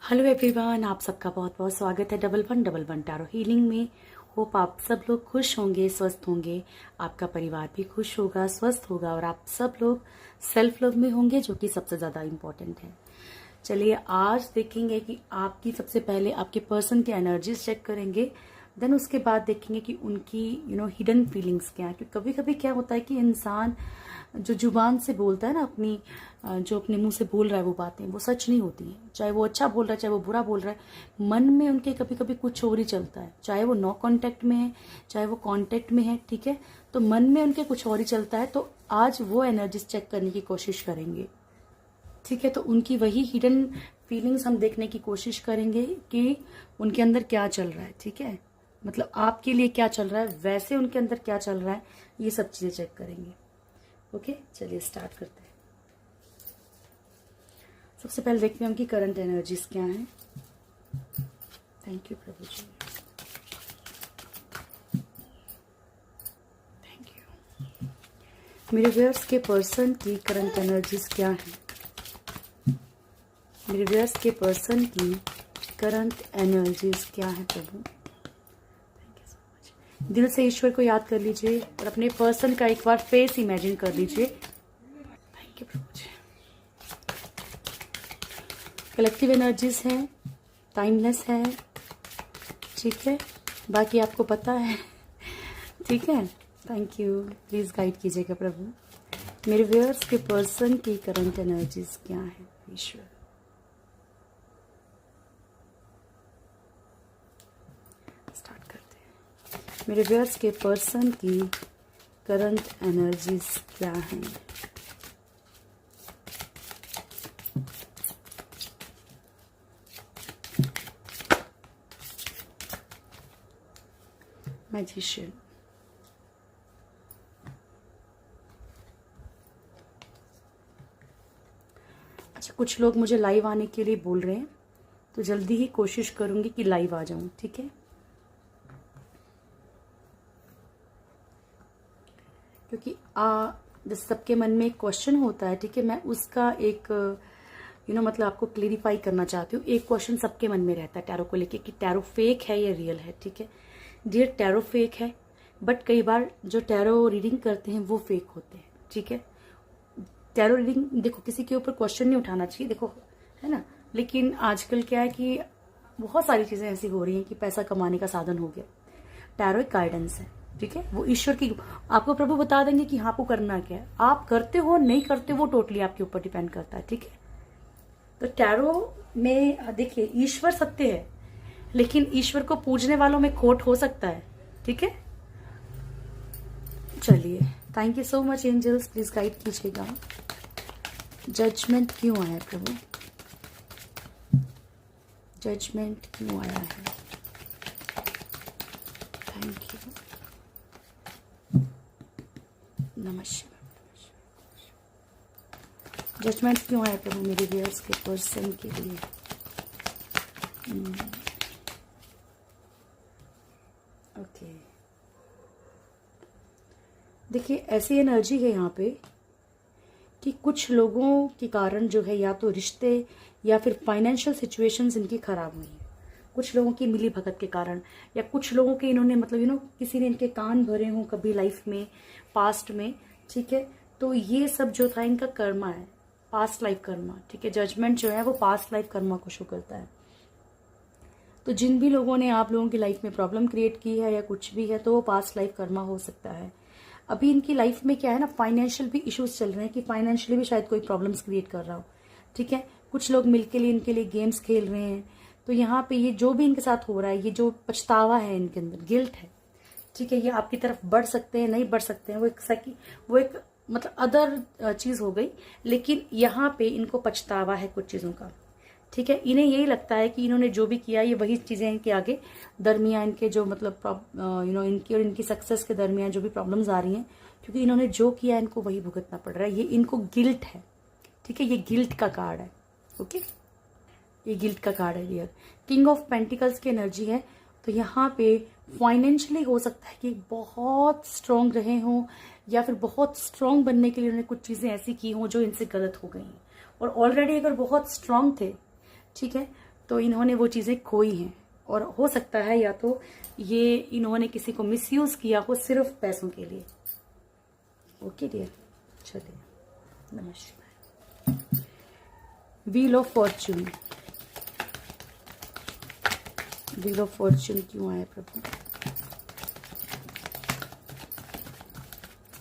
Hello everyone, आप सबका बहुत बहुत स्वागत है डबल वन टैरो हीलिंग में। होप आप सब लोग खुश होंगे, स्वस्थ होंगे, आपका परिवार भी खुश होगा, स्वस्थ होगा और आप सब लोग सेल्फ लव में होंगे, जो कि सबसे ज़्यादा इम्पोर्टेंट है। चलिए आज देखेंगे कि आपकी सबसे पहले आपके पर्सन की एनर्जीज चेक करेंगे, देन उसके बाद देखेंगे कि उनकी हिडन फीलिंग्स क्या है। क्योंकि कभी कभी क्या होता है कि इंसान जो जुबान से बोलता है ना, अपनी जो अपने मुंह से बोल रहा है वो बातें, वो सच नहीं होती हैं। चाहे वो अच्छा बोल रहा है, चाहे वो बुरा बोल रहा है, मन में उनके कभी कभी कुछ और ही चलता है। चाहे वो नो कांटेक्ट में है, चाहे वो कांटेक्ट में है, ठीक है, तो मन में उनके कुछ और ही चलता है। तो आज वो एनर्जीज चेक करने की कोशिश करेंगे, ठीक है। तो उनकी वही हिडन फीलिंग्स हम देखने की कोशिश करेंगे कि उनके अंदर क्या चल रहा है, ठीक है। मतलब आपके लिए क्या चल रहा है, वैसे उनके अंदर क्या चल रहा है, ये सब चीजें चेक करेंगे। ओके, चलिए स्टार्ट करते हैं। सबसे पहले देखते हैं उनकी करंट एनर्जीज क्या हैं। थैंक यू प्रभु जी, थैंक यू। मेरे व्यूअर्स के पर्सन की करंट एनर्जीज क्या है? मेरे व्यूअर्स के पर्सन की करंट एनर्जीज क्या है प्रभु? Thank you so much. दिल से ईश्वर को याद कर लीजिए और अपने पर्सन का एक बार फेस इमेजिन कर लीजिए। थैंक यू प्रभु जी। कलेक्टिव एनर्जीज हैं, टाइमलेस है, ठीक है, बाकी आपको पता है, ठीक है। थैंक यू, प्लीज गाइड कीजिएगा प्रभु। मेरे व्यूअर्स के पर्सन की करंट एनर्जीज क्या है ईश्वर? स्टार्ट करते हैं। मेरे व्यूअर्स के पर्सन की करंट एनर्जीज क्या है? मैजिशियन। अच्छा, कुछ लोग मुझे लाइव आने के लिए बोल रहे हैं, तो जल्दी ही कोशिश करूंगी कि लाइव आ जाऊं, ठीक है। क्योंकि जैसे सबके मन में एक क्वेश्चन होता है, ठीक है, मैं उसका एक मतलब आपको क्लेरिफाई करना चाहती हूँ। एक क्वेश्चन सबके मन में रहता है टैरो को लेके कि टैरो फेक है या रियल है, ठीक है। डियर, टैरो फेक है, बट कई बार जो टैरो रीडिंग करते हैं वो फेक होते हैं, ठीक है। टैरो रीडिंग देखो, किसी के ऊपर क्वेश्चन नहीं उठाना चाहिए, देखो, है ना। लेकिन आजकल क्या है कि बहुत सारी चीजें ऐसी हो रही हैं कि पैसा कमाने का साधन हो गया। टैरो एक गाइडेंस है, ठीक है, वो ईश्वर की, आपको प्रभु बता देंगे कि हाँ, आपको करना क्या है। आप करते हो नहीं करते, वो टोटली आपके ऊपर डिपेंड करता है, ठीक है। तो टैरो में देखिए, ईश्वर सत्य है, लेकिन ईश्वर को पूजने वालों में खोट हो सकता है, ठीक है। चलिए, thank you so much angels, please guide कीजिएगा। जजमेंट क्यों आया प्रभु? जजमेंट क्यों आया है? थैंक यू, नमस्कार। जजमेंट क्यों आया प्रभु मेरे व्यूअर्स के पर्सन के लिए? ओके, देखिए, ऐसी एनर्जी है यहाँ पे कि कुछ लोगों के कारण जो है, या तो रिश्ते या फिर फाइनेंशियल सिचुएशंस इनकी खराब हुई है। कुछ लोगों की मिली भगत के कारण, या कुछ लोगों के इन्होंने मतलब किसी ने इनके कान भरे हों कभी लाइफ में, पास्ट में, ठीक है। तो ये सब जो था इनका कर्मा है, पास्ट लाइफ कर्मा, ठीक है। जजमेंट जो है वो पास्ट लाइफ कर्मा को शो करता है। तो जिन भी लोगों ने आप लोगों की लाइफ में प्रॉब्लम क्रिएट की है या कुछ भी है, तो वो पास्ट लाइफ कर्मा हो सकता है। अभी इनकी लाइफ में क्या है ना, फाइनेंशियल भी इश्यूज चल रहे हैं कि फाइनेंशियली भी शायद कोई प्रॉब्लम्स क्रिएट कर रहा हो, ठीक है। कुछ लोग मिलके लिए इनके लिए गेम्स खेल रहे हैं। तो यहाँ पे ये जो भी इनके साथ हो रहा है, ये जो पछतावा है इनके अंदर, गिल्ट है, ठीक है, ये आपकी तरफ बढ़ सकते हैं, नहीं बढ़ सकते हैं, वो एक मतलब अदर चीज हो गई। लेकिन यहाँ पे इनको पछतावा है कुछ चीजों का, ठीक है। इन्हें यही लगता है कि इन्होंने जो भी किया, ये वही चीजें इनके आगे दरमियान इनके जो मतलब इनकी और इनकी सक्सेस के दरमियान जो भी प्रॉब्लम्स आ रही हैं, क्योंकि इन्होंने जो किया इनको वही भुगतना पड़ रहा है। ये इनको गिल्ट है, ठीक है, ये गिल्ट का कार्ड है। ओके, ये गिल्ट का कार्ड है डियर। किंग ऑफ पेंटिकल्स की एनर्जी है, तो यहाँ पे फाइनेंशियली हो सकता है कि बहुत स्ट्रांग रहे हों, या फिर बहुत स्ट्रांग बनने के लिए उन्होंने कुछ चीजें ऐसी की हों जो इनसे गलत हो गई हैं। और ऑलरेडी अगर बहुत स्ट्रांग थे, ठीक है, तो इन्होंने वो चीज़ें खोई हैं, और हो सकता है या तो ये इन्होंने किसी को मिसयूज किया हो सिर्फ पैसों के लिए। ओके डियर, चलिए नमस्कार। Wheel of Fortune, wheel of Fortune क्यों आया प्रभु?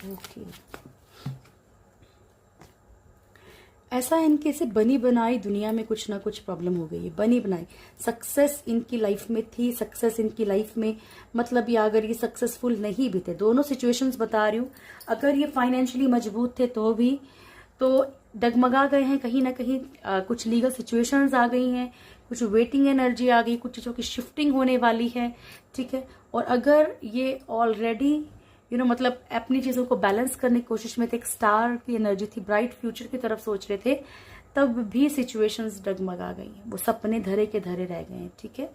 ओके, ऐसा इनके से बनी बनाई दुनिया में कुछ ना कुछ प्रॉब्लम हो गई है। बनी बनाई सक्सेस इनकी लाइफ में थी, सक्सेस इनकी लाइफ में मतलब, या अगर ये सक्सेसफुल नहीं भी थे, दोनों सिचुएशंस बता रही हूँ, अगर ये फाइनेंशियली मजबूत थे तो भी, तो डगमगा गए हैं कहीं ना कहीं। कुछ लीगल सिचुएशंस आ गई हैं, कुछ वेटिंग एनर्जी आ गई, कुछ चीज़ों की शिफ्टिंग होने वाली है, ठीक है। और अगर ये ऑलरेडी मतलब अपनी चीज़ों को बैलेंस करने की कोशिश में थे, एक स्टार की एनर्जी थी, ब्राइट फ्यूचर की तरफ सोच रहे थे, तब भी सिचुएशंस डगमगा गई हैं, वो सपने धरे के धरे रह गए हैं, ठीक है।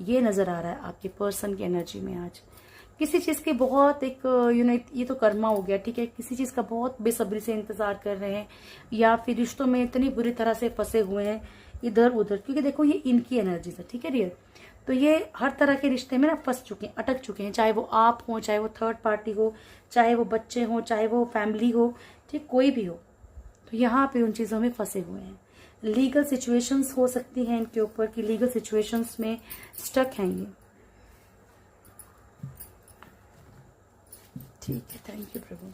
ये नजर आ रहा है आपके पर्सन की एनर्जी में आज। किसी चीज़ के बहुत एक ये तो कर्मा हो गया, ठीक है। किसी चीज़ का बहुत बेसब्री से इंतजार कर रहे हैं, या फिर रिश्तों में इतनी बुरी तरह से फंसे हुए हैं इधर उधर, क्योंकि देखो ये इनकी एनर्जी है, ठीक है डियर। तो ये हर तरह के रिश्ते में ना फंस चुके हैं, अटक चुके हैं, चाहे वो आप हो, चाहे वो थर्ड पार्टी हो, चाहे वो बच्चे हो, चाहे वो फैमिली हो, ठीक, कोई भी हो, तो यहाँ पे उन चीज़ों में फंसे हुए हैं। लीगल सिचुएशंस हो सकती हैं इनके ऊपर, कि लीगल सिचुएशंस में स्टक हैं ये, ठीक है। Thank you Prabhu.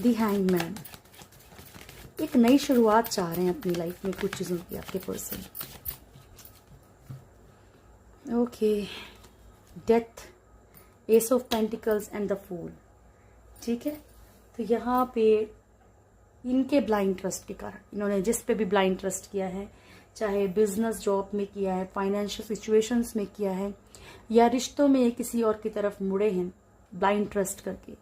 The hangman, एक नई शुरुआत चाह रहे हैं अपनी लाइफ में कुछ चीज़ों की आपके person. Okay, death, ace of pentacles and the fool, ठीक है। तो यहाँ पे इनके ब्लाइंड ट्रस्ट के कारण, इन्होंने जिस पे भी ब्लाइंड ट्रस्ट किया है, चाहे बिजनेस जॉब में किया है, फाइनेंशियल सिचुएशंस में किया है, या रिश्तों में किसी और की तरफ मुड़े हैं ब्लाइंड ट्रस्ट करके,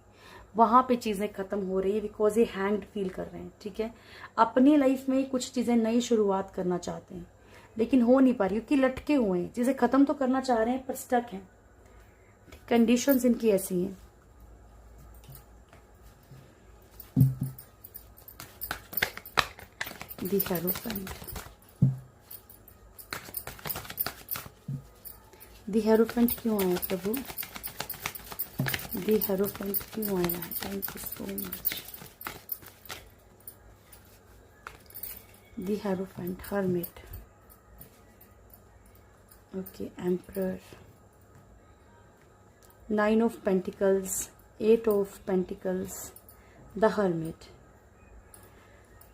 वहाँ पे चीज़ें खत्म हो रही है, बिकॉज ये हैंग्ड फील कर रहे हैं, ठीक है। अपनी लाइफ में कुछ चीज़ें नई शुरुआत करना चाहते हैं, लेकिन हो नहीं पा रही, क्योंकि लटके हुए हैं, चीज़ें खत्म तो करना चाह रहे हैं पर स्टक हैं, कंडीशंस इनकी ऐसी हैं। द हेरोफेंट, द हेरोफेंट क्यों आया प्रभु? द हेरोफेंट क्यों आया? Thank you so much. The hierophant, hermit, okay, emperor, 9 of pentacles, 8 of pentacles, the hermit.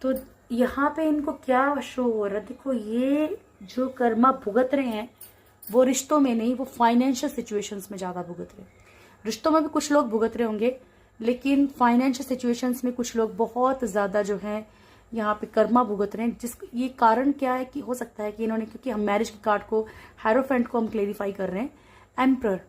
तो यहाँ पे इनको क्या शो हो रहा है? देखो, ये जो कर्मा भुगत रहे हैं वो रिश्तों में नहीं, वो फाइनेंशियल सिचुएशंस में ज्यादा भुगत रहे हैं। रिश्तों में भी कुछ लोग भुगत रहे होंगे, लेकिन फाइनेंशियल सिचुएशंस में कुछ लोग बहुत ज्यादा जो है यहाँ पे कर्मा भुगत रहे हैं। जिस ये कारण क्या है कि हो सकता है कि इन्होंने, क्योंकि हम मैरिज के कार्ड को, हेरोफेंट को हम क्लेरिफाई कर रहे हैं, एम्परर,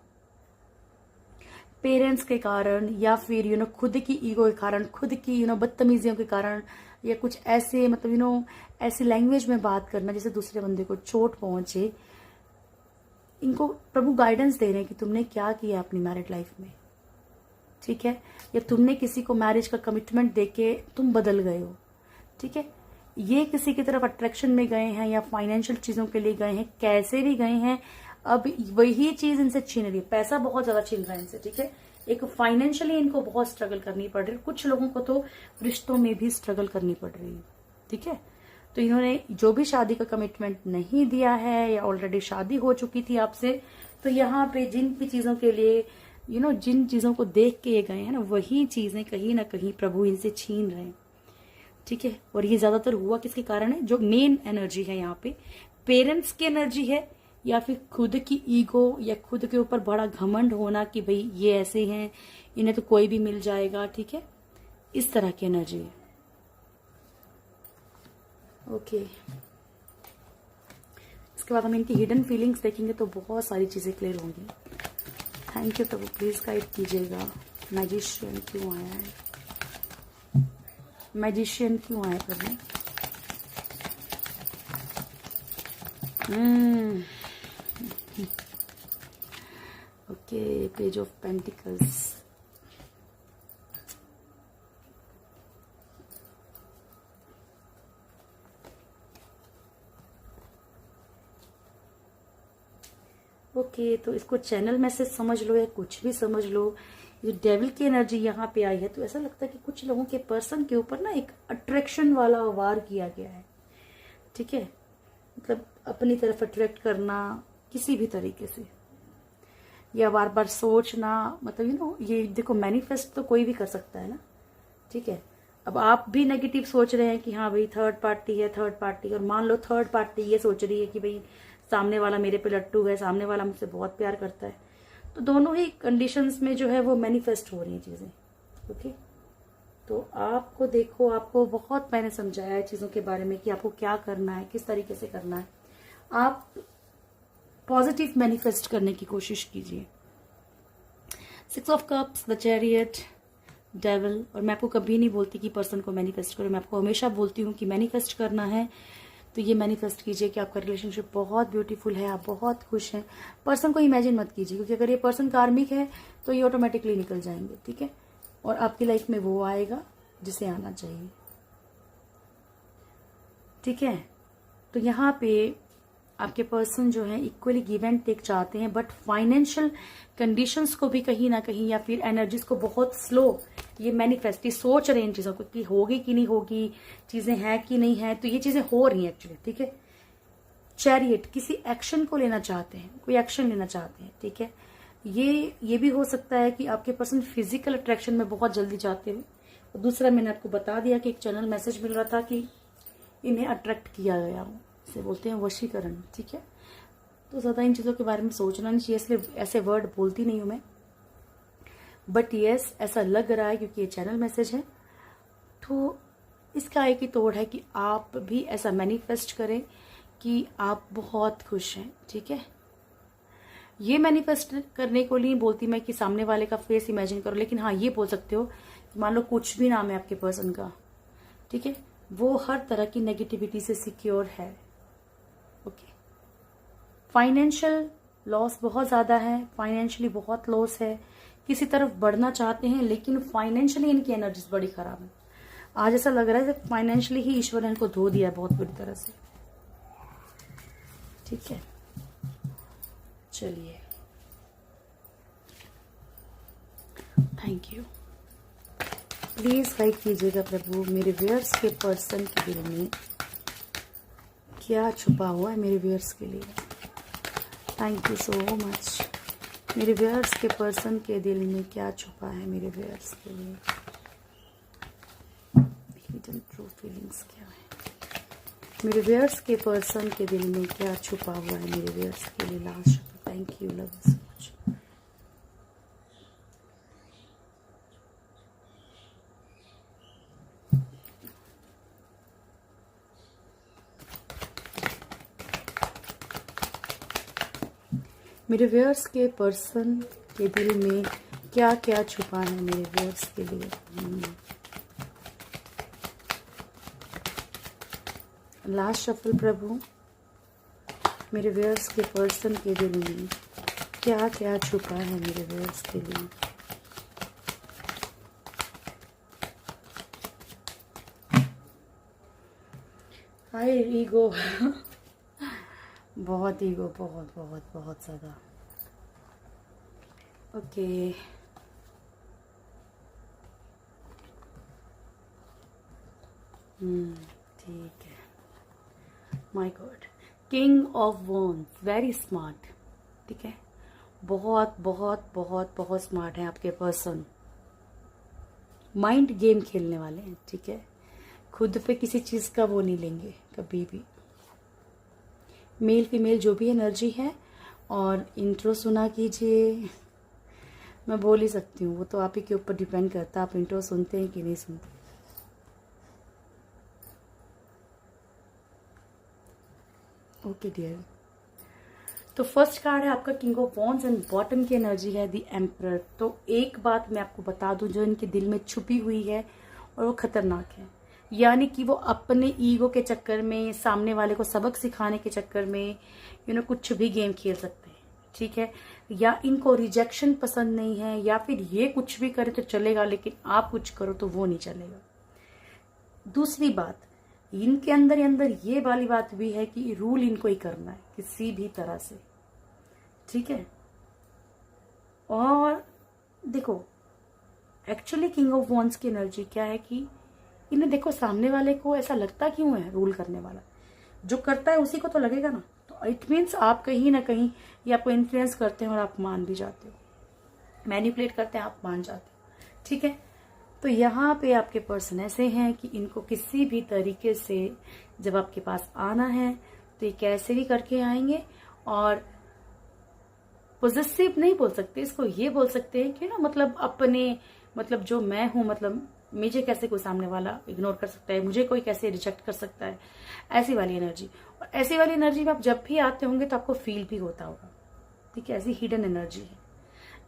पेरेंट्स के कारण, या फिर खुद की ईगो के कारण, खुद की बदतमीजियों के कारण, या कुछ ऐसे मतलब ऐसी लैंग्वेज में बात करना जिससे दूसरे बंदे को चोट पहुंचे। इनको प्रभु गाइडेंस दे रहे हैं कि तुमने क्या किया अपनी मैरिड लाइफ में, ठीक है, या तुमने किसी को मैरिज का कमिटमेंट देके तुम बदल गए हो, ठीक है। ये किसी की तरफ अट्रैक्शन में गए हैं या फाइनेंशियल चीजों के लिए गए हैं, कैसे भी गए हैं, अब वही चीज इनसे छीन रही है, पैसा बहुत ज्यादा छीन रहा है इनसे, ठीक है। एक फाइनेंशियली इनको बहुत स्ट्रगल करनी पड़ रही है, कुछ लोगों को तो रिश्तों में भी स्ट्रगल करनी पड़ रही है, ठीक है। तो इन्होंने जो भी शादी का कमिटमेंट नहीं दिया है, या ऑलरेडी शादी हो चुकी थी आपसे, तो यहाँ पे जिन भी चीजों के लिए जिन चीजों को देख के ये गए हैं ना, वही चीजें कहीं ना कहीं प्रभु इनसे छीन रहे हैं, ठीक है। और ये ज्यादातर हुआ किसके कारण है? जो मेन एनर्जी है यहाँ पे, पेरेंट्स की एनर्जी है, या फिर खुद की ईगो, या खुद के ऊपर बड़ा घमंड होना कि भाई ये ऐसे हैं, इन्हें तो कोई भी मिल जाएगा, ठीक है, इस तरह की एनर्जी है। ओके, इसके बाद हम इनकी हिडन फीलिंग्स देखेंगे तो बहुत सारी चीजें क्लियर होंगी। थैंक यू प्रभु, प्लीज गाइड कीजिएगा। मैजिशियन क्यों आया है? मैजिशियन क्यों आया प्रभु? Okay, page of pentacles, okay, तो इसको चैनल मैसेज समझ लो या कुछ भी समझ लो, ये डेविल की एनर्जी यहाँ पे आई है तो ऐसा लगता है कि कुछ लोगों के पर्सन के ऊपर ना एक अट्रैक्शन वाला वार किया गया है, ठीक है। मतलब अपनी तरफ अट्रैक्ट करना किसी भी तरीके से, या बार बार सोचना, मतलब ये देखो मैनिफेस्ट तो कोई भी कर सकता है ना, ठीक है। अब आप भी नेगेटिव सोच रहे हैं कि हाँ भाई थर्ड पार्टी है, थर्ड पार्टी, और मान लो थर्ड पार्टी ये सोच रही है कि भाई सामने वाला मेरे पे लट्टू है, सामने वाला मुझसे बहुत प्यार करता है, तो दोनों ही कंडीशंस में जो है वो मैनिफेस्ट हो रही हैं चीजें, ओके। तो आपको देखो, आपको बहुत मैंने समझाया है चीजों के बारे में कि आपको क्या करना है, किस तरीके से करना है। आप पॉजिटिव मैनिफेस्ट करने की कोशिश कीजिए। 6 of cups, the chariot, devil. और मैं आपको कभी नहीं बोलती कि पर्सन को मैनिफेस्ट करो, मैं आपको हमेशा बोलती हूँ कि मैनिफेस्ट करना है तो ये मैनिफेस्ट कीजिए कि आपका रिलेशनशिप बहुत ब्यूटीफुल है, आप बहुत खुश हैं। पर्सन को इमेजिन मत कीजिए, क्योंकि अगर ये पर्सन कार्मिक है तो ये ऑटोमेटिकली निकल जाएंगे, ठीक है। और आपकी लाइफ में वो आएगा जिसे आना चाहिए, ठीक है। तो यहाँ पे आपके पर्सन जो है इक्वली गिव एंड टेक चाहते हैं, बट फाइनेंशियल कंडीशंस को भी कहीं ना कहीं, या फिर एनर्जीज को बहुत स्लो ये मैनिफेस्ट, ये सोच रहे हैं इन चीजों को कि होगी कि नहीं होगी, चीजें हैं कि नहीं है, तो ये चीजें हो रही हैं एक्चुअली, ठीक है। चैरियट, किसी एक्शन को लेना चाहते हैं, कोई एक्शन लेना चाहते हैं, ठीक है। ये भी हो सकता है कि आपके पर्सन फिजिकल अट्रैक्शन में बहुत जल्दी जाते हो। और दूसरा, मैंने आपको बता दिया कि एक चैनल मैसेज मिल रहा था कि इन्हें अट्रैक्ट किया गया हो, इसे बोलते हैं वशीकरण, ठीक है। तो ज्यादा इन चीजों के बारे में सोचना नहीं चाहिए, इसलिए ऐसे वर्ड बोलती नहीं हूं मैं, बट यस ऐसा लग रहा है क्योंकि ये चैनल मैसेज है। तो इसका एक ही तोड़ है कि आप भी ऐसा मैनिफेस्ट करें कि आप बहुत खुश हैं, ठीक है। ये मैनिफेस्ट करने को नहीं बोलती मैं कि सामने वाले का फेस इमेजिन करो, लेकिन हाँ ये बोल सकते हो कि मान लो कुछ भी नाम है आपके पर्सन का, ठीक है, वो हर तरह की नेगेटिविटी से सिक्योर है, ओके। फाइनेंशियल लॉस बहुत ज्यादा है, फाइनेंशियली बहुत लॉस है, किसी तरफ बढ़ना चाहते हैं लेकिन फाइनेंशियली इनकी एनर्जीज बड़ी खराब है। आज ऐसा लग रहा है कि फाइनेंशियली ही ईश्वर ने इनको धो दिया है बहुत बुरी तरह से, ठीक है। चलिए, थैंक यू। प्लीज गाइड कीजिएगा प्रभु, मेरे व्यूअर्स के पर्सन के दिल में क्या छुपा हुआ है मेरे व्यूअर्स के लिए। Thank you so much. मेरे व्यूअर्स के पर्सन के दिल में क्या छुपा है मेरे व्यूअर्स के लिए, हिडन ट्रू फीलिंग्स क्या है मेरे व्यूअर्स के पर्सन के दिल में, क्या छुपा हुआ है मेरे व्यूअर्स के लिए। Last, thank you, love you so much. मेरे व्यूअर्स के पर्सन के दिल में क्या क्या छुपा है मेरे व्यूअर्स के लिए। लास्ट शफल प्रभु, मेरे व्यूअर्स के पर्सन के दिल में क्या क्या छुपा है मेरे व्यूअर्स के लिए। हाय ईगो बहुत ईगो, बहुत बहुत बहुत ज़्यादा, ओके। ठीक है। My God, king of wands, very smart, ठीक है। बहुत बहुत बहुत बहुत स्मार्ट है आपके पर्सन, माइंड गेम खेलने वाले हैं, ठीक है। खुद पे किसी चीज़ का वो नहीं लेंगे कभी भी। मेल फीमेल जो भी एनर्जी है, और इंट्रो सुना कीजिए। मैं बोल ही सकती हूँ, वो तो आप ही के ऊपर डिपेंड करता है आप इंट्रो सुनते हैं कि नहीं सुनते। ओके डियर, तो फर्स्ट कार्ड है आपका king of wands and bottom की एनर्जी है द एम्परर। तो एक बात मैं आपको बता दूं जो इनके दिल में छुपी हुई है और वो खतरनाक है, यानी कि वो अपने ईगो के चक्कर में, सामने वाले को सबक सिखाने के चक्कर में कुछ भी गेम खेल सकते हैं, ठीक है। या इनको रिजेक्शन पसंद नहीं है, या फिर ये कुछ भी करे तो चलेगा लेकिन आप कुछ करो तो वो नहीं चलेगा। दूसरी बात, इनके अंदर ये वाली बात भी है कि रूल इनको ही करना है किसी भी तरह से, ठीक है। और देखो एक्चुअली किंग ऑफ वॉन्ड्स की एनर्जी क्या है कि इन्हें देखो सामने वाले को ऐसा लगता क्यों है, रूल करने वाला जो करता है उसी को तो लगेगा ना। तो इट मीन्स आप कहीं ना कहीं ये आपको इन्फ्लुएंस करते हैं और आप मान भी जाते हो, मैनिपुलेट करते हैं, आप मान जाते हो। ठीक है, तो यहाँ पे आपके पर्सन ऐसे हैं कि इनको किसी भी तरीके से जब आपके पास आना है तो ये कैसे भी करके आएंगे। और पॉजिटिव नहीं बोल सकते इसको, ये बोल सकते हैं कि ना मतलब अपने मतलब जो मैं हूं, मतलब मुझे कैसे कोई सामने वाला इग्नोर कर सकता है, मुझे कोई कैसे रिजेक्ट कर सकता है, ऐसी वाली एनर्जी। और ऐसी वाली एनर्जी में आप जब भी आते होंगे तो आपको फील भी होता होगा। ठीक है, ऐसी हिडन एनर्जी है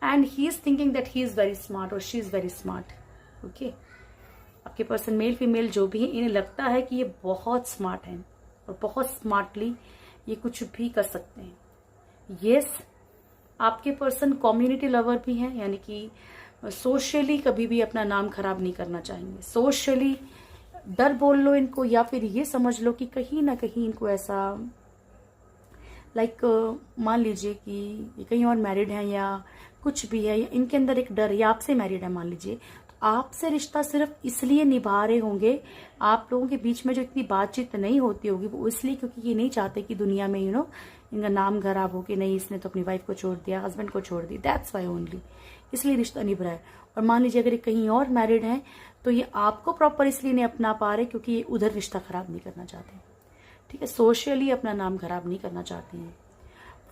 and he is thinking that he is very smart और she is very smart. Okay, आपके पर्सन मेल फीमेल जो भी है, इन्हें लगता है कि ये बहुत स्मार्ट है और बहुत स्मार्टली ये कुछ भी कर सकते हैं। यस, आपके पर्सन कम्युनिटी लवर भी हैं, यानी कि सोशली कभी भी अपना नाम खराब नहीं करना चाहेंगे। सोशली डर बोल लो इनको, या फिर ये समझ लो कि कहीं ना कहीं इनको ऐसा लाइक मान लीजिए कि ये कहीं और मैरिड है या कुछ भी है, या इनके अंदर एक डर, या आपसे मैरिड है मान लीजिए, तो आपसे रिश्ता सिर्फ इसलिए निभा रहे होंगे, आप लोगों के बीच में जो इतनी बातचीत नहीं होती होगी वो इसलिए क्योंकि ये नहीं चाहते कि दुनिया में इनका नाम खराब हो कि नहीं इसने तो अपनी वाइफ को छोड़ दिया, हस्बैंड को छोड़ दी, दैट्स वाई ओनली, इसलिए रिश्ता निभ रहा है। और मान लीजिए अगर ये कहीं और मैरिड है तो ये आपको प्रॉपर इसलिए नहीं अपना पा रहे क्योंकि ये उधर रिश्ता खराब नहीं करना चाहते। ठीक है, सोशली अपना नाम खराब नहीं करना चाहती हैं।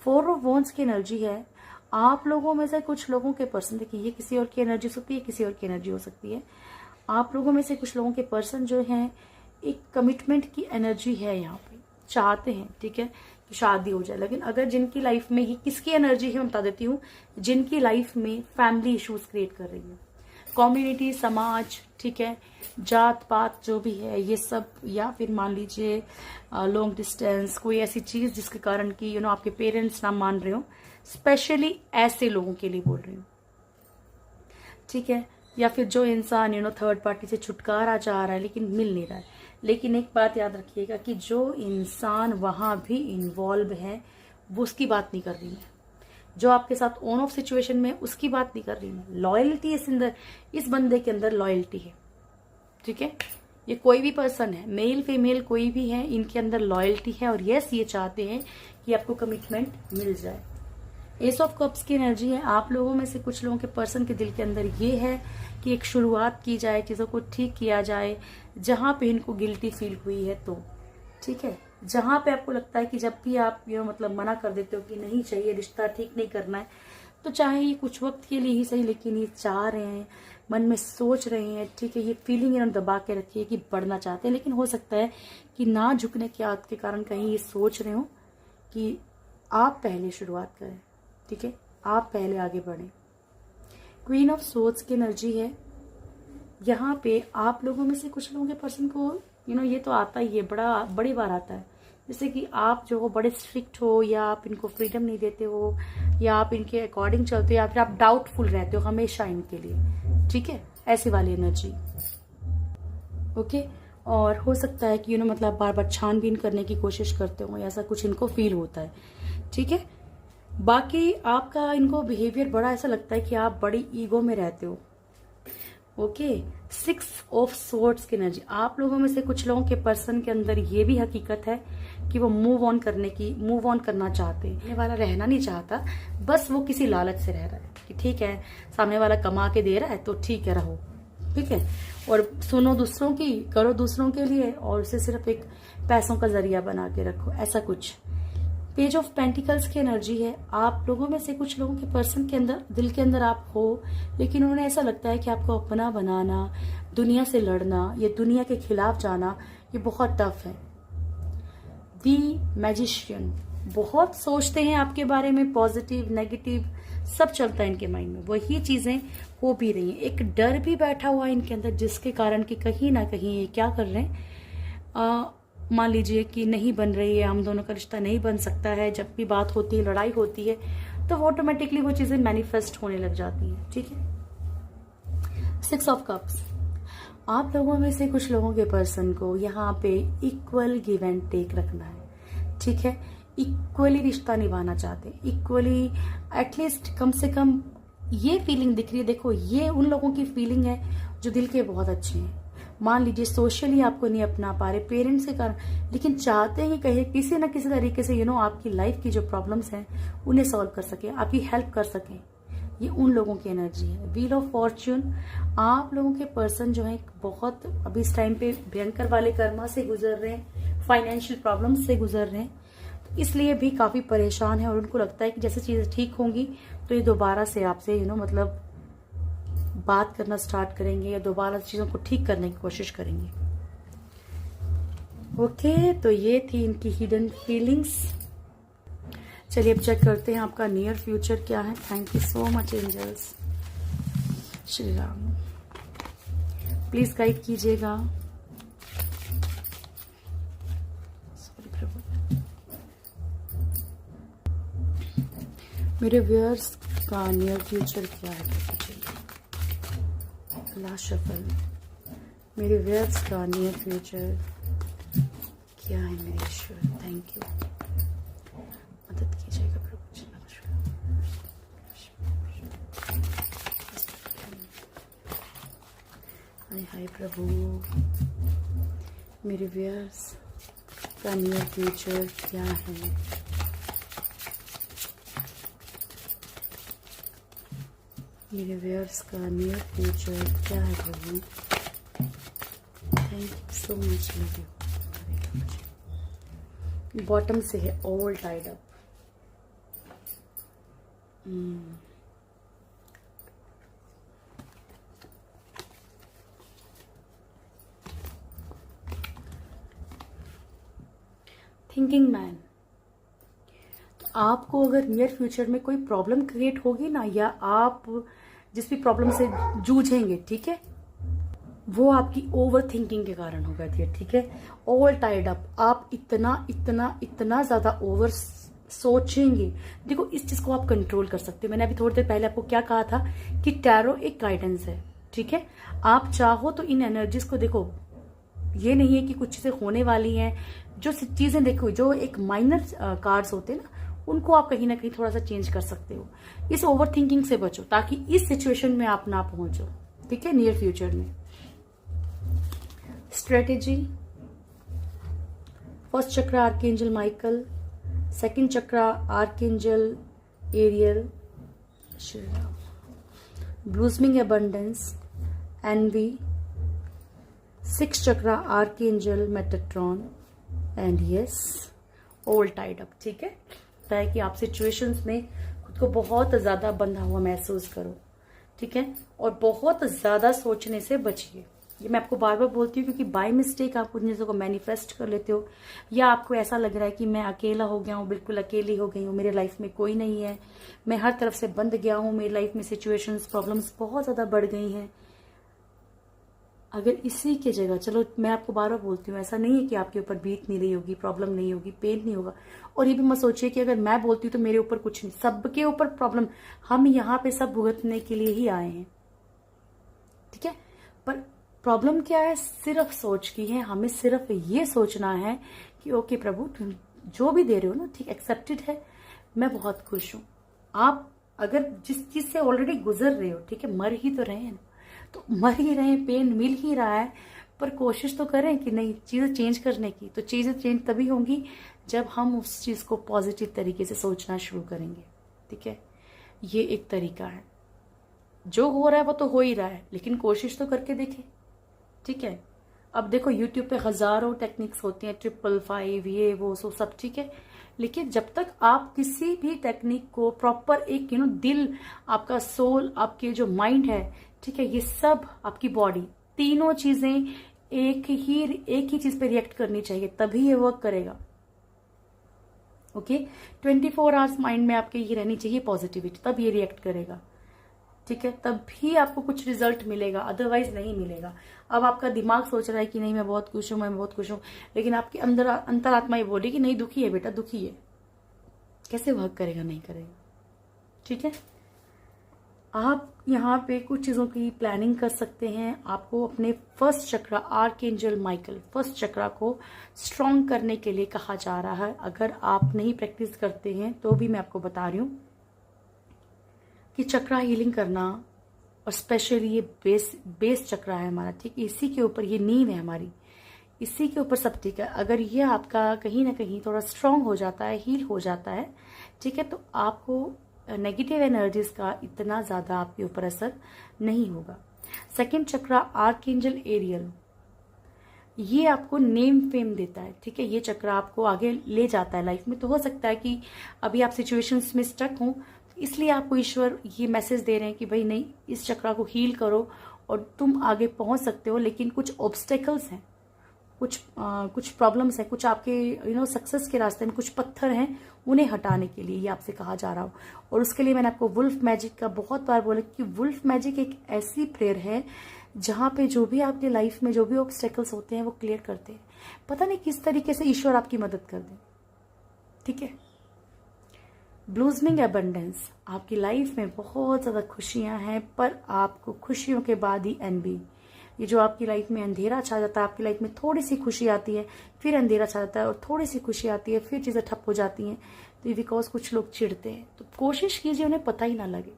4 ऑफ वॉन्ड्स की एनर्जी है। आप लोगों में से कुछ लोगों के पर्सन, देखिए ये किसी और की एनर्जी हो सकती है, किसी और की एनर्जी हो सकती है। आप लोगों में से कुछ लोगों के पर्सन जो हैं एक कमिटमेंट की एनर्जी है, यहाँ पे चाहते हैं, ठीक है, कि शादी हो जाए। लेकिन अगर जिनकी लाइफ में, ये किसकी एनर्जी है मैं बता देती हूँ, जिनकी लाइफ में फैमिली इश्यूज क्रिएट कर रही है, कम्युनिटी, समाज, ठीक है, जात पात जो भी है ये सब, या फिर मान लीजिए लॉन्ग डिस्टेंस, कोई ऐसी चीज जिसके कारण कि आपके पेरेंट्स ना मान रहे हो, स्पेशली ऐसे लोगों के लिए बोल रही हूँ। ठीक है, या फिर जो इंसान थर्ड पार्टी से छुटकारा चाह रहा है लेकिन मिल नहीं रहा है। लेकिन एक बात याद रखिएगा कि जो इंसान वहां भी इन्वॉल्व है वो उसकी बात नहीं कर रही है, जो आपके साथ ऑन ऑफ सिचुएशन में उसकी बात नहीं कर रही है। लॉयल्टी इस बंदे के अंदर लॉयल्टी है। ठीक है, ये कोई भी पर्सन है, मेल फीमेल कोई भी है, इनके अंदर लॉयल्टी है और यस ये चाहते हैं कि आपको कमिटमेंट मिल जाए। एस ऑफ कप्स की एनर्जी है। आप लोगों में से कुछ लोगों के पर्सन के दिल के अंदर ये है कि एक शुरुआत की जाए, चीजों को ठीक किया जाए, जहां पे इनको गिल्टी फील हुई है तो। ठीक है, जहां पे आपको लगता है कि जब भी आप मतलब मना कर देते हो कि नहीं चाहिए, रिश्ता ठीक नहीं करना है, तो चाहे ये कुछ वक्त के लिए ही सही, लेकिन ये चाह रहे हैं, मन में सोच रहे हैं। ठीक है, ये फीलिंग इन्होंने दबा के रखी है कि बढ़ना चाहते हैं, लेकिन हो सकता है कि ना झुकने की आदत के कारण कहीं ये सोच रहे हो कि आप पहले शुरुआत करें। ठीक है, आप पहले आगे बढ़ें। क्वीन ऑफ सोर्ड्स की एनर्जी है। यहाँ पे आप लोगों में से कुछ लोगों के पर्सन को ये तो आता ही है, बड़ी बार आता है, जैसे कि आप जो हो बड़े स्ट्रिक्ट हो, या आप इनको फ्रीडम नहीं देते हो, या आप इनके अकॉर्डिंग चलते हो, या फिर आप डाउटफुल रहते हो हमेशा इनके लिए। ठीक है, ऐसी वाली एनर्जी। ओके, और हो सकता है कि मतलब बार बार छानबीन करने की कोशिश करते हो, ऐसा कुछ इनको फील होता है। ठीक है, बाकी आपका इनको बिहेवियर बड़ा ऐसा लगता है कि आप बड़ी ईगो में रहते हो। ओके, 6 ऑफ सोर्ड्स की एनर्जी। आप लोगों में से कुछ लोगों के पर्सन के अंदर ये भी हकीकत है कि वो मूव ऑन करना चाहते हैं। वाला रहना नहीं चाहता, बस वो किसी लालच से रह रहा है कि ठीक है सामने वाला कमा के दे रहा है तो ठीक है रहो। ठीक है, और सुनो दूसरों की, करो दूसरों के लिए, और उसे सिर्फ एक पैसों का जरिया बना के रखो, ऐसा कुछ। पेज ऑफ पेंटिकल्स की एनर्जी है। आप लोगों में से कुछ लोगों के पर्सन के अंदर, दिल के अंदर आप हो, लेकिन उन्हें ऐसा लगता है कि आपको अपना बनाना, दुनिया से लड़ना, ये दुनिया के खिलाफ जाना, ये बहुत टफ है। दी मैजिशियन, बहुत सोचते हैं आपके बारे में, पॉजिटिव नेगेटिव सब चलता है इनके माइंड में, वही चीजें हो भी रही हैं। एक डर भी बैठा हुआ है इनके अंदर, जिसके कारण कि कहीं ना कहीं ये क्या कर रहे हैं, मान लीजिए कि नहीं बन रही है, हम दोनों का रिश्ता नहीं बन सकता है, जब भी बात होती है, लड़ाई होती है, तो ऑटोमेटिकली वो चीजें मैनिफेस्ट होने लग जाती हैं। ठीक है, 6 ऑफ कप्स। आप लोगों में से कुछ लोगों के पर्सन को यहाँ पे इक्वल गिव एंड टेक रखना है। ठीक है, इक्वली रिश्ता निभाना चाहते हैं, इक्वली, एटलीस्ट कम से कम ये फीलिंग दिख रही है। देखो ये उन लोगों की फीलिंग है जो दिल के बहुत अच्छे हैं। मान लीजिए सोशली आपको नहीं अपना पा रहे पेरेंट्स के कारण, लेकिन चाहते हैं कि कहीं किसी ना किसी तरीके से आपकी लाइफ की जो प्रॉब्लम्स हैं उन्हें सॉल्व कर सके, आपकी हेल्प कर सके। ये उन लोगों की एनर्जी है। व्हील ऑफ फॉर्च्यून, आप लोगों के पर्सन जो है बहुत अभी इस टाइम पे भयंकर वाले कर्मा से गुजर रहे हैं, फाइनेंशियल प्रॉब्लम से गुजर रहे हैं, तो इसलिए भी काफी परेशान है और उनको लगता है कि जैसे चीजें ठीक होंगी तो ये दोबारा से आपसे मतलब बात करना स्टार्ट करेंगे या दोबारा चीजों को ठीक करने की कोशिश करेंगे। ओके, तो ये थी इनकी हिडन फीलिंग्स। चलिए अब चेक करते हैं आपका नियर फ्यूचर क्या है। Thank you so much angels. Shri Ram, please guide कीजिएगा। सॉरी प्रभु, मेरे व्यूअर्स का नियर फ्यूचर क्या है? लास्ट शफल, मेरे व्यूअर्स का नियर फ्यूचर क्या है मेरे ईश्वर? थैंक यू, मदद कीजिएगा प्रभु। हाय हाय प्रभु, मेरे व्यूअर्स का नियर फ्यूचर क्या है? मेरे व्यूअर्स का नियर फ्यूचर क्या है प्रभु? Thank you so much. Love you. Bottom से है all tied up. Thinking man, आपको अगर नियर फ्यूचर में कोई प्रॉब्लम क्रिएट होगी ना, या आप जिस भी प्रॉब्लम से जूझेंगे, ठीक है, वो आपकी ओवर थिंकिंग के कारण होगा। ठीक है, ऑल टाइड अप, आप इतना इतना इतना ज्यादा ओवर सोचेंगे। देखो इस चीज को आप कंट्रोल कर सकते हो। मैंने अभी थोड़ी देर पहले आपको क्या कहा था कि टैरो एक गाइडेंस है। ठीक है, आप चाहो तो इन एनर्जीज को देखो, ये नहीं है कि कुछ चीजें होने वाली हैं। जो चीजें देखो, जो एक माइनर कार्ड्स होते हैं ना, उनको आप कहीं ना कहीं थोड़ा सा चेंज कर सकते हो। इस ओवर थिंकिंग से बचो ताकि इस सिचुएशन में आप ना पहुंचो। ठीक है, नियर फ्यूचर में strategy, first chakra archangel Michael, second chakra archangel Ariel, Shri Ram, blossoming abundance, envy, six chakra archangel Metatron, and yes all tied up. ठीक है, है कि आप सिचुएशंस में खुद को बहुत ज्यादा बंधा हुआ महसूस करो। ठीक है, और बहुत ज्यादा सोचने से बचिए। ये मैं आपको बार बार बोलती हूँ क्योंकि बाय मिस्टेक आप उन चीजों को मैनिफेस्ट कर लेते हो, या आपको ऐसा लग रहा है कि मैं अकेला हो गया हूँ, बिल्कुल अकेली हो गई हूँ, मेरे लाइफ में कोई नहीं है, मैं हर तरफ से बंद गया हूँ, मेरी लाइफ में सिचुएशंस प्रॉब्लम्स बहुत ज्यादा बढ़ गई हैं। अगर इसी की जगह, चलो मैं आपको बार बार बोलती हूँ, ऐसा नहीं है कि आपके ऊपर बीत नहीं रही होगी, प्रॉब्लम नहीं होगी, पेन नहीं होगा। और ये भी मत सोचिए कि अगर मैं बोलती हूँ तो मेरे ऊपर कुछ नहीं, सबके ऊपर प्रॉब्लम, हम यहाँ पे सब भुगतने के लिए ही आए हैं। ठीक है, पर प्रॉब्लम क्या है? सिर्फ सोच की है। हमें सिर्फ ये सोचना है कि ओके प्रभु, तुम जो भी दे रहे हो ना, ठीक, एक्सेप्टेड है, मैं बहुत खुश हूं। आप अगर जिस चीज से ऑलरेडी गुजर रहे हो, ठीक है, मर ही तो रहे हैं ना, तो मर ही रहे हैं, पेन मिल ही रहा है, पर कोशिश तो करें कि नहीं चीजें चेंज करने की। तो चीजें चेंज तभी होंगी जब हम उस चीज को पॉजिटिव तरीके से सोचना शुरू करेंगे। ठीक है, ये एक तरीका है। जो हो रहा है वो तो हो ही रहा है, लेकिन कोशिश तो करके देखें। ठीक है, अब देखो यूट्यूब पे हजारों टेक्निक्स होती हैं, 555 ये वो सब, ठीक है, लेकिन जब तक आप किसी भी टेक्निक को प्रॉपर एक दिल, आपका सोल, आपके जो माइंड है, ठीक है, ये सब आपकी बॉडी, तीनों चीजें एक ही चीज पे रिएक्ट करनी चाहिए, तभी ये वर्क करेगा। ओके, 24 आवर्स माइंड में आपके ये रहनी चाहिए पॉजिटिविटी, तब ये रिएक्ट करेगा। ठीक है, तब भी आपको कुछ रिजल्ट मिलेगा, अदरवाइज नहीं मिलेगा। अब आपका दिमाग सोच रहा है कि नहीं मैं बहुत खुश हूं, मैं बहुत खुश हूं, लेकिन आपके अंदर अंतरात्मा ये बोली कि नहीं, दुखी है बेटा, दुखी है, कैसे वर्क करेगा? नहीं करेगा। ठीक है, आप यहाँ पे कुछ चीज़ों की प्लानिंग कर सकते हैं। आपको अपने फर्स्ट चक्रा, आर्कएंजल माइकल फर्स्ट चक्रा को स्ट्रॉन्ग करने के लिए कहा जा रहा है। अगर आप नहीं प्रैक्टिस करते हैं तो भी मैं आपको बता रही हूँ कि चक्रा हीलिंग करना, और स्पेशली ये बेस चक्रा है हमारा, ठीक है, इसी के ऊपर ये नींव है हमारी, इसी के ऊपर सब ठीक है। अगर ये आपका कहीं ना कहीं थोड़ा स्ट्रांग हो जाता है, हील हो जाता है, ठीक है, तो आपको नेगेटिव एनर्जीज का इतना ज़्यादा आपके ऊपर असर नहीं होगा। सेकंड चक्रा आर्कएंजल एरियल, ये आपको नेम फेम देता है, ठीक है, ये चक्र आपको आगे ले जाता है लाइफ में। तो हो सकता है कि अभी आप सिचुएशंस में स्टक हों, इसलिए आपको ईश्वर ये मैसेज दे रहे हैं कि भाई नहीं, इस चक्र को हील करो और तुम आगे पहुंच सकते हो। लेकिन कुछ ऑब्स्टेकल्स हैं, कुछ प्रॉब्लम्स हैं, कुछ आपके सक्सेस के रास्ते में कुछ पत्थर हैं, उन्हें हटाने के लिए ये आपसे कहा जा रहा हो। और उसके लिए मैंने आपको वुल्फ मैजिक का बहुत बार बोला कि वुल्फ मैजिक एक ऐसी प्रेयर है जहां पे जो भी आपकी लाइफ में जो भी ऑब्स्टेकल्स होते हैं वो क्लियर करते हैं। पता नहीं किस तरीके से ईश्वर आपकी मदद कर दे, ठीक है। ब्लूजमिंग एबंडेंस, आपकी लाइफ में बहुत ज्यादा खुशियां हैं, पर आपको खुशियों के बाद ही एनबी, ये जो आपकी लाइफ में अंधेरा छा जाता है, आपकी लाइफ में थोड़ी सी खुशी आती है, फिर अंधेरा छा जाता है, और थोड़ी सी खुशी आती है, फिर चीजें ठप हो जाती हैं। तो बिकॉज कुछ लोग चिढ़ते हैं, तो कोशिश कीजिए उन्हें पता ही ना लगे।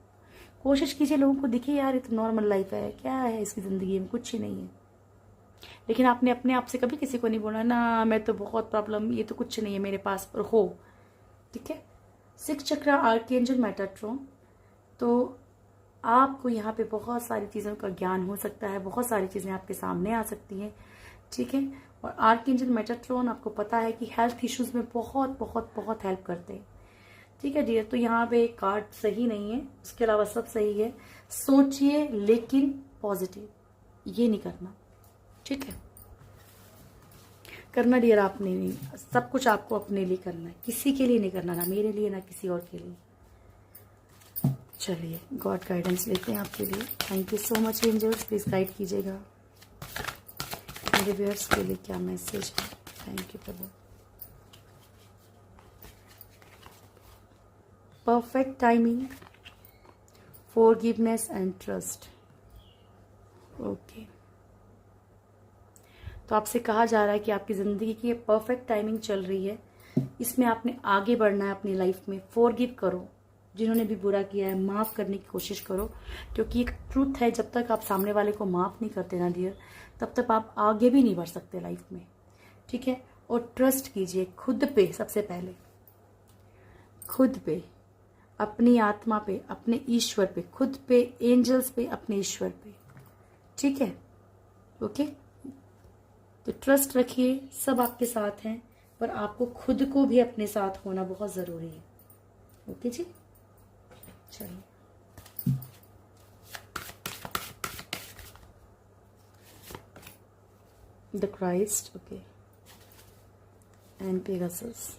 कोशिश कीजिए लोगों को दिखे यार ये तो नॉर्मल लाइफ है, क्या है इसकी जिंदगी में, कुछ ही नहीं है। लेकिन आपने अपने आप से कभी किसी को नहीं बोला ना मैं तो बहुत प्रॉब्लम, ये तो कुछ नहीं है मेरे पास, और हो, ठीक है। सिक्स चक्र आर्कएंजल मेटाट्रॉन, तो आपको यहाँ पे बहुत सारी चीज़ों का ज्ञान हो सकता है, बहुत सारी चीज़ें आपके सामने आ सकती हैं, ठीक है। और आर्कएंजल मेटाट्रॉन आपको पता है कि हेल्थ इश्यूज में बहुत बहुत बहुत हेल्प करते हैं, ठीक है डियर। तो यहाँ पे एक कार्ड सही नहीं है, उसके अलावा सब सही है। सोचिए लेकिन पॉजिटिव, ये नहीं करना, ठीक है। करना डियर आपने नहीं, सब कुछ आपको अपने लिए करना है, किसी के लिए नहीं करना, ना मेरे लिए ना किसी और के लिए। चलिए गॉड गाइडेंस लेते हैं आपके लिए। Thank you so much angels, please guide कीजिएगा मेरे व्यूअर्स के लिए, क्या मैसेज है। थैंक यू प्रभु। Perfect timing, forgiveness and trust, okay. तो आपसे कहा जा रहा है कि आपकी जिंदगी की परफेक्ट टाइमिंग चल रही है, इसमें आपने आगे बढ़ना है अपनी लाइफ में। फॉरगिव करो, जिन्होंने भी बुरा किया है माफ करने की कोशिश करो, क्योंकि एक ट्रूथ है, जब तक आप सामने वाले को माफ नहीं करते ना डियर, तब तक आप आगे भी नहीं बढ़ सकते लाइफ में, ठीक है। और ट्रस्ट कीजिए खुद पे, सबसे पहले खुद पे, अपनी आत्मा पे, अपने ईश्वर पे, खुद पे, एंजल्स पे, अपने ईश्वर पे, ठीक है, ओके। तो ट्रस्ट रखिए, सब आपके साथ हैं, पर आपको खुद को भी अपने साथ होना बहुत जरूरी है, ओके जी। चलिए the Christ, okay, and Pegasus.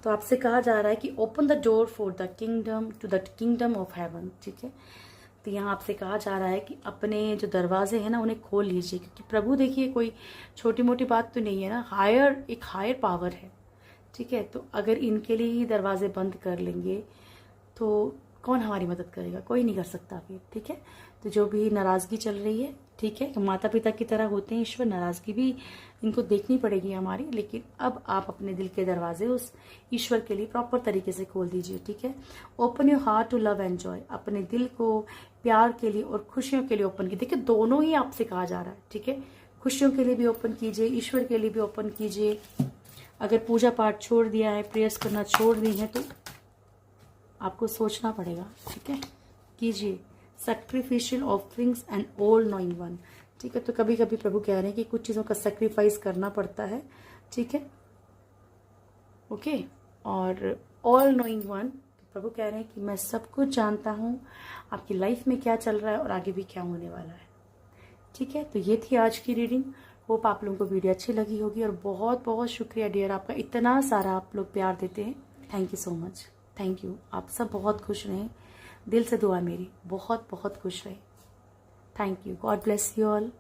तो आपसे कहा जा रहा है कि open the door for the kingdom to the kingdom of heaven, ठीक है। तो यहाँ आपसे कहा जा रहा है कि अपने जो दरवाजे हैं ना उन्हें खोल लीजिए, क्योंकि प्रभु देखिए कोई छोटी मोटी बात तो नहीं है ना, एक हायर पावर है, ठीक है। तो अगर इनके लिए ही दरवाजे बंद कर लेंगे तो कौन हमारी मदद करेगा, कोई नहीं कर सकता फिर, ठीक है। तो जो भी नाराजगी चल रही है, ठीक है, माता पिता की तरह होते हैं ईश्वर, नाराजगी भी इनको देखनी पड़ेगी हमारी, लेकिन अब आप अपने दिल के दरवाजे उस ईश्वर के लिए प्रॉपर तरीके से खोल दीजिए, ठीक है। Open your heart to love and joy, अपने दिल को प्यार के लिए और खुशियों के लिए ओपन कीजिए। देखिए दोनों ही आपसे कहा जा रहा है, ठीक है। खुशियों के लिए भी ओपन कीजिए, ईश्वर के लिए भी ओपन कीजिए। अगर पूजा पाठ छोड़ दिया है, प्रेयर्स करना छोड़ दी है, तो आपको सोचना पड़ेगा, ठीक है। कीजिए sacrificial offerings and all knowing one, ठीक है। तो कभी कभी प्रभु कह रहे हैं कि कुछ चीज़ों का सेक्रीफाइस करना पड़ता है, ठीक है, ओके। और ऑल नोइंग वन, प्रभु कह रहे हैं कि मैं सब कुछ जानता हूँ, आपकी लाइफ में क्या चल रहा है और आगे भी क्या होने वाला है, ठीक है। तो ये थी आज की रीडिंग। होप आप लोगों को वीडियो अच्छी लगी होगी, और बहुत बहुत शुक्रिया डियर, आपका इतना सारा आप लोग प्यार देते हैं, thank you so much, thank you. आप सब बहुत खुश रहें, दिल से दुआ मेरी, बहुत बहुत खुश रहे। Thank you, God bless you all.